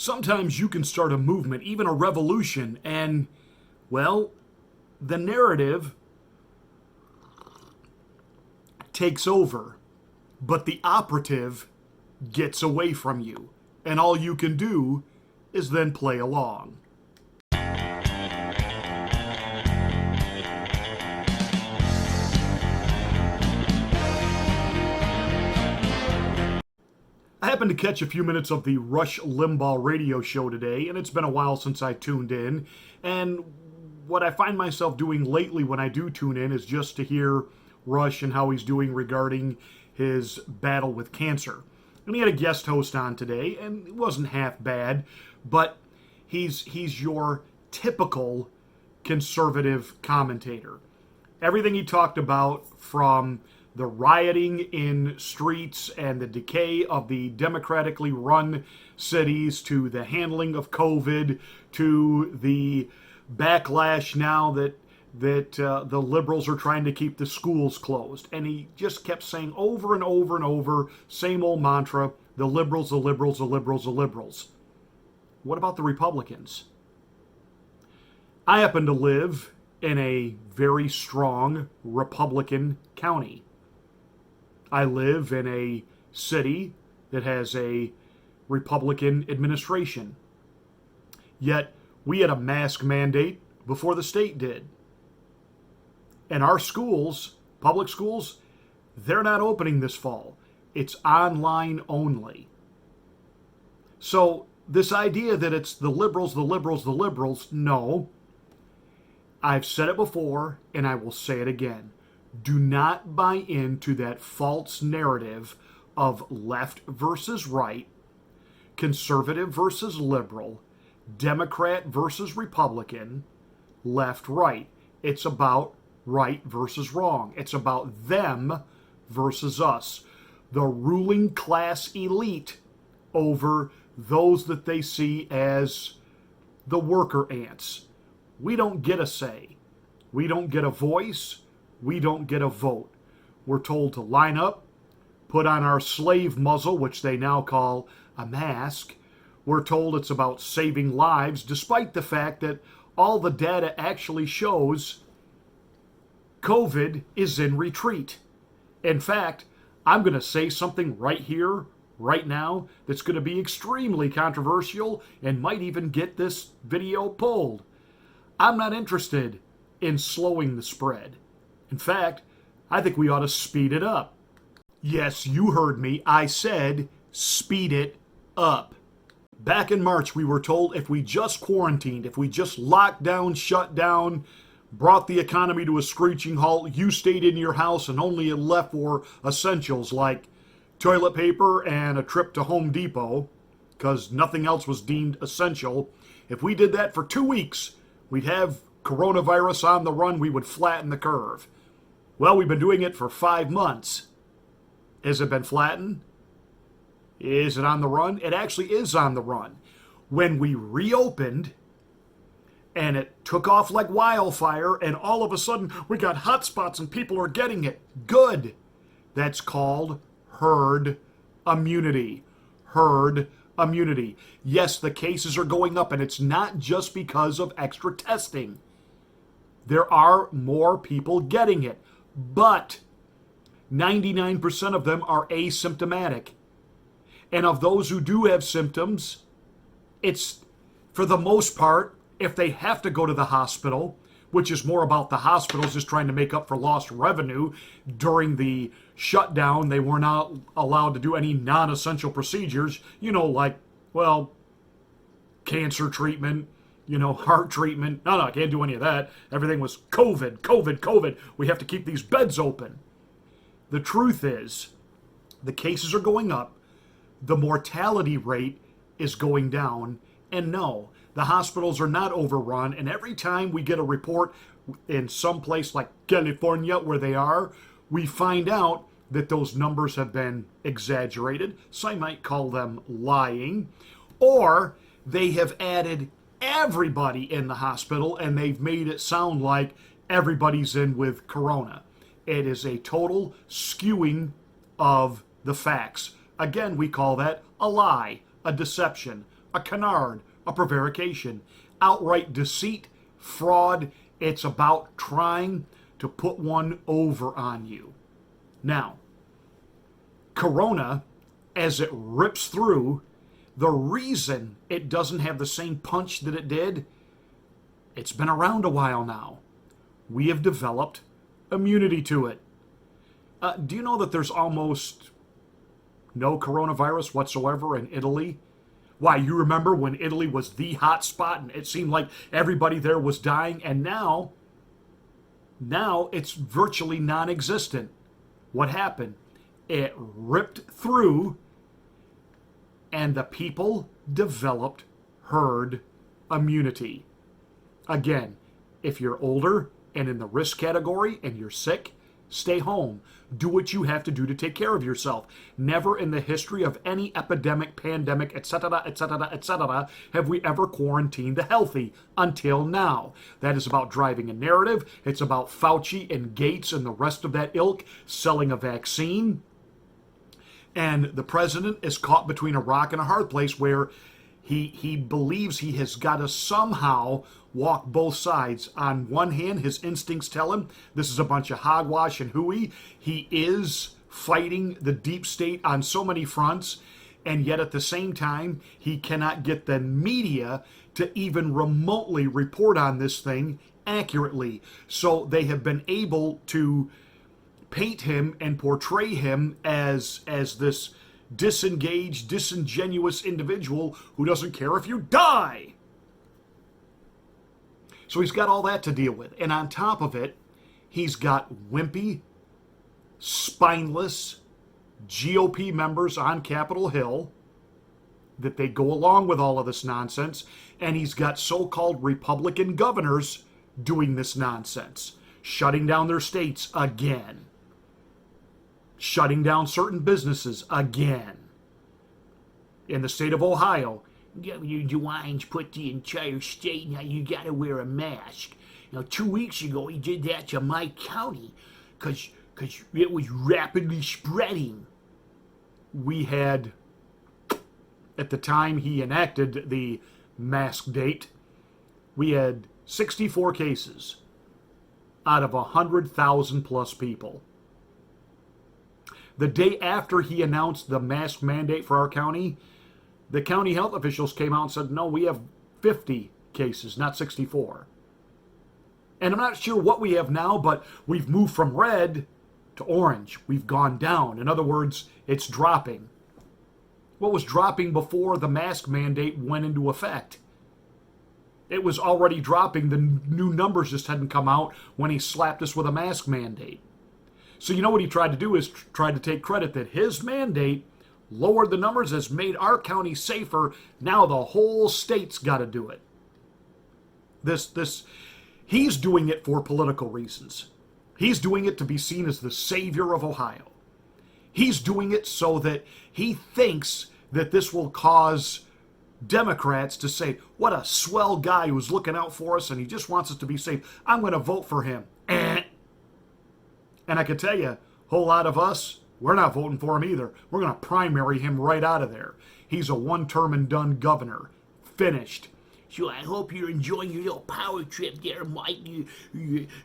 Sometimes you can start a movement, even a revolution, and, well, the narrative takes over, but the operative gets away from you, and all you can do is then play along. I happened to catch a few minutes of the Rush Limbaugh radio show today, and it's been a while since I tuned in. And what I find myself doing lately when I do tune in is just to hear Rush and how he's doing regarding his battle with cancer. And he had a guest host on today, and it wasn't half bad, but he's your typical conservative commentator. Everything he talked about, from the rioting in streets and the decay of the democratically run cities, to the handling of COVID, to the backlash now that the liberals are trying to keep the schools closed. And he just kept saying over and over and over, same old mantra, the liberals, the liberals, the liberals, the liberals. What about the Republicans? I happen to live in a very strong Republican county. I live in a city that has a Republican administration. Yet we had a mask mandate before the state did. And our schools, public schools, they're not opening this fall. It's online only. So this idea that it's the liberals, the liberals, the liberals, no. I've said it before, and I will say it again. Do not buy into that false narrative of left versus right, conservative versus liberal, Democrat versus Republican, left, right. It's about right versus wrong. It's about them versus us. The ruling class elite over those that they see as the worker ants. We don't get a say. We don't get a voice. We don't get a vote. We're told to line up, put on our slave muzzle, which they now call a mask. We're told it's about saving lives, despite the fact that all the data actually shows COVID is in retreat. In fact, I'm going to say something right here, right now, that's going to be extremely controversial and might even get this video pulled. I'm not interested in slowing the spread. In fact, I think we ought to speed it up. Yes, you heard me. I said speed it up. Back in March, we were told if we just quarantined, if we just locked down, shut down, brought the economy to a screeching halt, you stayed in your house and only left for essentials like toilet paper and a trip to Home Depot, because nothing else was deemed essential. If we did that for 2 weeks, we'd have coronavirus on the run. We would flatten the curve. Well, we've been doing it for 5 months. Has it been flattened? Is it on the run? It actually is on the run. When we reopened, and it took off like wildfire, and all of a sudden we got hotspots and people are getting it. Good. That's called herd immunity. Herd immunity. Yes, the cases are going up, and it's not just because of extra testing. There are more people getting it, but 99% of them are asymptomatic. And of those who do have symptoms, it's, for the most part, if they have to go to the hospital, which is more about the hospitals just trying to make up for lost revenue. During the shutdown, they were not allowed to do any non-essential procedures, like, well, cancer treatment, heart treatment. No, I can't do any of that. Everything was COVID. We have to keep these beds open. The truth is, the cases are going up, the mortality rate is going down, and no, the hospitals are not overrun, and every time we get a report in some place like California where they are, we find out that those numbers have been exaggerated. Some might call them lying, or they have added everybody in the hospital and they've made it sound like everybody's in with corona. It is a total skewing of the facts. Again, we call that a lie, a deception. a canard, a prevarication, outright deceit, fraud. It's about trying to put one over on you. Now, Corona, as it rips through, the reason it doesn't have the same punch that it did, it's been around a while now. We have developed immunity to it. Do you know that there's almost no coronavirus whatsoever in Italy? Why, you remember when Italy was the hot spot and it seemed like everybody there was dying, and now it's virtually non-existent. What happened? It ripped through, and the people developed herd immunity. Again, if you're older and in the risk category and you're sick, stay home. Do what you have to do to take care of yourself. Never in the history of any epidemic, pandemic, etc., etc., etc., have we ever quarantined the healthy until now. That is about driving a narrative. It's about Fauci and Gates and the rest of that ilk selling a vaccine. And the president is caught between a rock and a hard place where he believes he has got to somehow walk both sides. On one hand, his instincts tell him this is a bunch of hogwash and hooey. He is fighting the deep state on so many fronts, and yet at the same time, he cannot get the media to even remotely report on this thing accurately. So they have been able to paint him and portray him as this disengaged, disingenuous individual who doesn't care if you die. So he's got all that to deal with. And on top of it, he's got wimpy, spineless GOP members on Capitol Hill that they go along with all of this nonsense. And he's got so-called Republican governors doing this nonsense, shutting down their states again, shutting down certain businesses again. In the state of Ohio, you DeWines put the entire state, now you gotta wear a mask. Now 2 weeks ago he did that to my county because it was rapidly spreading. We had, at the time he enacted the mask date, we had 64 cases out of 100,000 plus people. The day after he announced the mask mandate for our county, the county health officials came out and said, no, we have 50 cases, not 64. And I'm not sure what we have now, but we've moved from red to orange. We've gone down. In other words, it's dropping. What was dropping before the mask mandate went into effect? It was already dropping. The new numbers just hadn't come out when he slapped us with a mask mandate. So you know what he tried to do is try to take credit that his mandate lowered the numbers, has made our county safer. Now the whole state's got to do it. He's doing it for political reasons. He's doing it to be seen as the savior of Ohio. He's doing it so that he thinks that this will cause Democrats to say, what a swell guy who's looking out for us and he just wants us to be safe. I'm going to vote for him. And I can tell you, a whole lot of us, we're not voting for him either. We're going to primary him right out of there. He's a one-term and done governor. Finished. So I hope you're enjoying your little power trip there, Mike.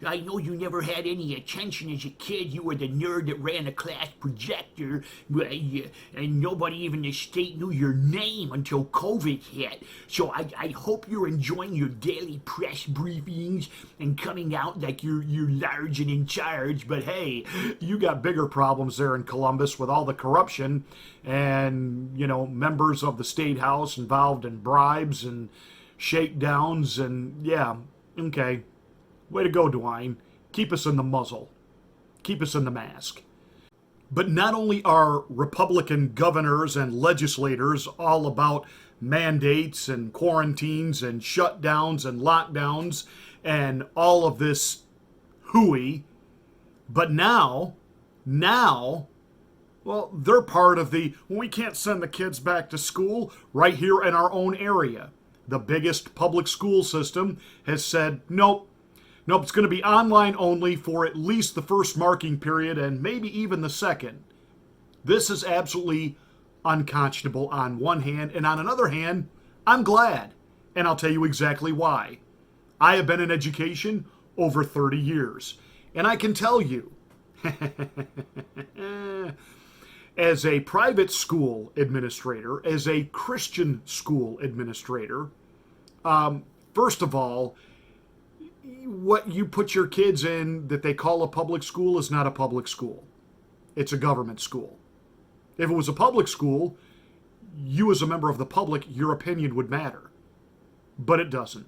I know you never had any attention as a kid. You were the nerd that ran a class projector, and nobody even in the state knew your name until COVID hit. So I hope you're enjoying your daily press briefings and coming out like you're large and in charge. But hey, you got bigger problems there in Columbus with all the corruption and, members of the state house involved in bribes and shakedowns, and yeah, okay. Way to go, DeWine. Keep us in the muzzle. Keep us in the mask. But not only are Republican governors and legislators all about mandates and quarantines and shutdowns and lockdowns and all of this hooey, but now, well, they're part of we can't send the kids back to school right here in our own area. The biggest public school system has said, nope, it's going to be online only for at least the first marking period and maybe even the second. This is absolutely unconscionable on one hand, and on another hand, I'm glad, and I'll tell you exactly why. I have been in education over 30 years, and I can tell you, as a private school administrator, as a Christian school administrator, first of all, what you put your kids in that they call a public school is not a public school. It's a government school. If it was a public school, you as a member of the public, your opinion would matter. But it doesn't.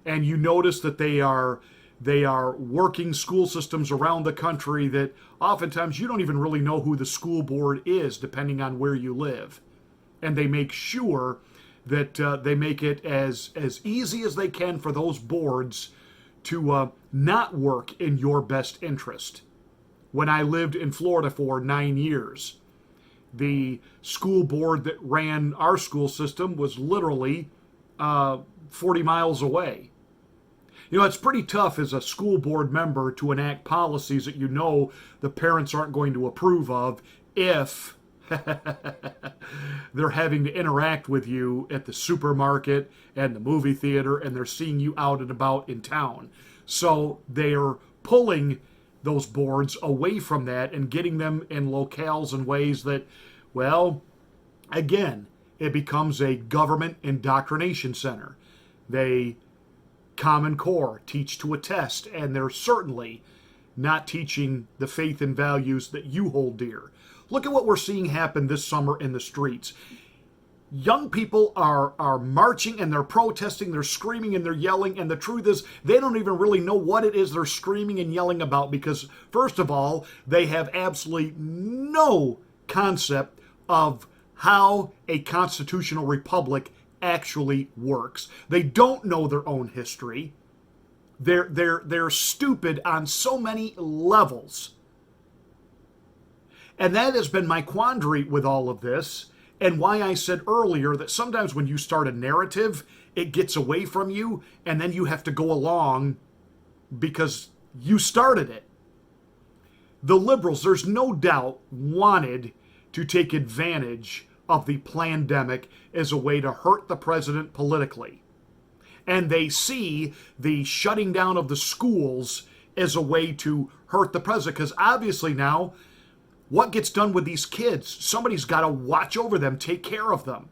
And you notice that they are working school systems around the country that oftentimes you don't even really know who the school board is, depending on where you live. And they make sure that they make it as easy as they can for those boards to not work in your best interest. When I lived in Florida for 9 years, the school board that ran our school system was literally 40 miles away. You know, it's pretty tough as a school board member to enact policies that you know the parents aren't going to approve of if they're having to interact with you at the supermarket and the movie theater, and they're seeing you out and about in town. So they're pulling those boards away from that and getting them in locales and ways that, well, again, it becomes a government indoctrination center. They Common Core, teach to a test, and they're certainly not teaching the faith and values that you hold dear. Look at what we're seeing happen this summer in the streets. Young people are marching and they're protesting, they're screaming and they're yelling, and the truth is they don't even really know what it is they're screaming and yelling about because, first of all, they have absolutely no concept of how a constitutional republic actually works. They don't know their own history. They're stupid on so many levels. And that has been my quandary with all of this, and why I said earlier that sometimes when you start a narrative, it gets away from you, and then you have to go along because you started it. The liberals, there's no doubt, wanted to take advantage of the pandemic as a way to hurt the president politically. And they see the shutting down of the schools as a way to hurt the president, because obviously now, what gets done with these kids? Somebody's got to watch over them, take care of them.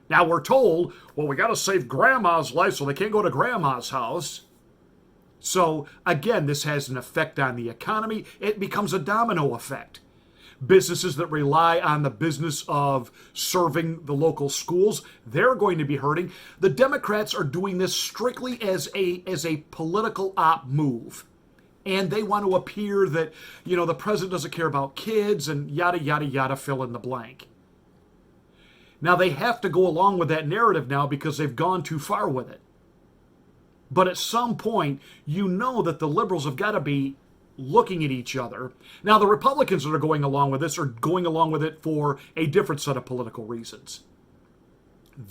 Now we're told, well, we got to save grandma's life so they can't go to grandma's house. So again, this has an effect on the economy. It becomes a domino effect. Businesses that rely on the business of serving the local schools, they're going to be hurting. The Democrats are doing this strictly as a political op move. And they want to appear that, you know, the president doesn't care about kids and yada, yada, yada, fill in the blank. Now, they have to go along with that narrative now because they've gone too far with it. But at some point, you know that the liberals have got to be looking at each other. Now, the Republicans that are going along with this are going along with it for a different set of political reasons.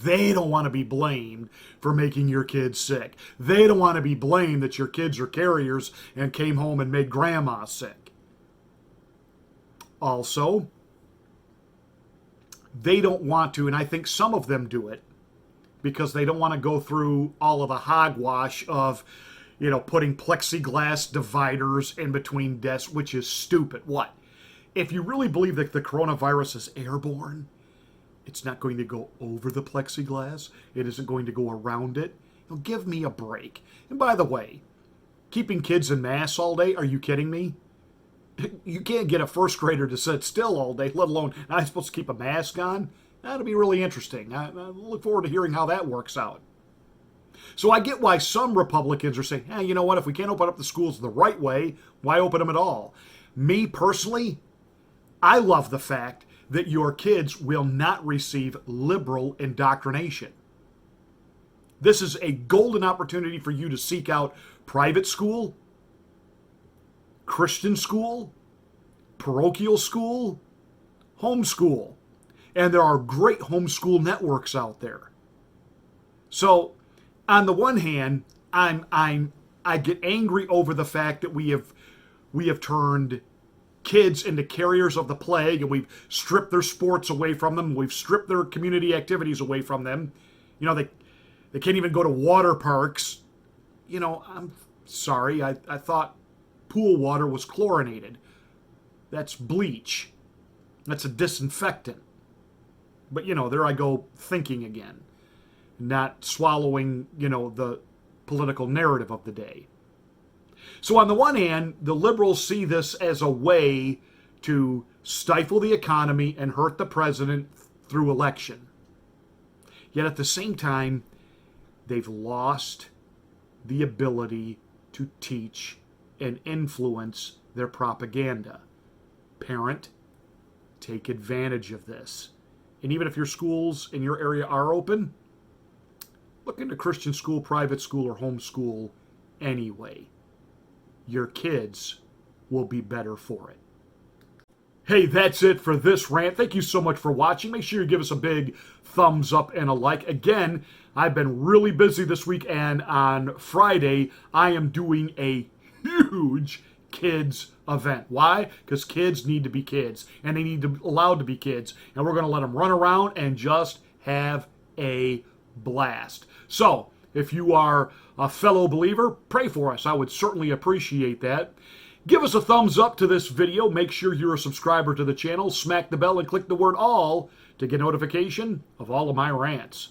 They don't want to be blamed for making your kids sick. They don't want to be blamed that your kids are carriers and came home and made grandma sick. Also, they don't want to, and I think some of them do it, because they don't want to go through all of the hogwash of, you know, putting plexiglass dividers in between desks, which is stupid. What? If you really believe that the coronavirus is airborne, it's not going to go over the plexiglass. It isn't going to go around it. Now, give me a break. And by the way, keeping kids in masks all day, are you kidding me? You can't get a first grader to sit still all day, let alone, I'm supposed to keep a mask on? That'll be really interesting. I look forward to hearing how that works out. So I get why some Republicans are saying, hey, you know what, if we can't open up the schools the right way, why open them at all? Me personally, I love the fact that your kids will not receive liberal indoctrination. This is a golden opportunity for you to seek out private school, Christian school, parochial school, homeschool. And there are great homeschool networks out there. So, on the one hand, I get angry over the fact that we have turned kids into carriers of the plague, and we've stripped their sports away from them, we've stripped their community activities away from them, They can't even go to water parks. I'm sorry. I thought pool water was chlorinated. That's bleach. That's a disinfectant. But, there I go thinking again, not swallowing, the political narrative of the day. So on the one hand, the liberals see this as a way to stifle the economy and hurt the president through election. Yet at the same time, they've lost the ability to teach and influence their propaganda. Parent, take advantage of this. And even if your schools in your area are open, look into Christian school, private school, or homeschool anyway. Your kids will be better for it. Hey, that's it for this rant. Thank you so much for watching. Make sure you give us a big thumbs up and a like. Again, I've been really busy this week, and on Friday, I am doing a huge kids event. Why? Because kids need to be kids, and they need to be allowed to be kids, and we're going to let them run around and just have a blast. So, if you are a fellow believer, pray for us. I would certainly appreciate that. Give us a thumbs up to this video. Make sure you're a subscriber to the channel. Smack the bell and click the word all to get notification of all of my rants.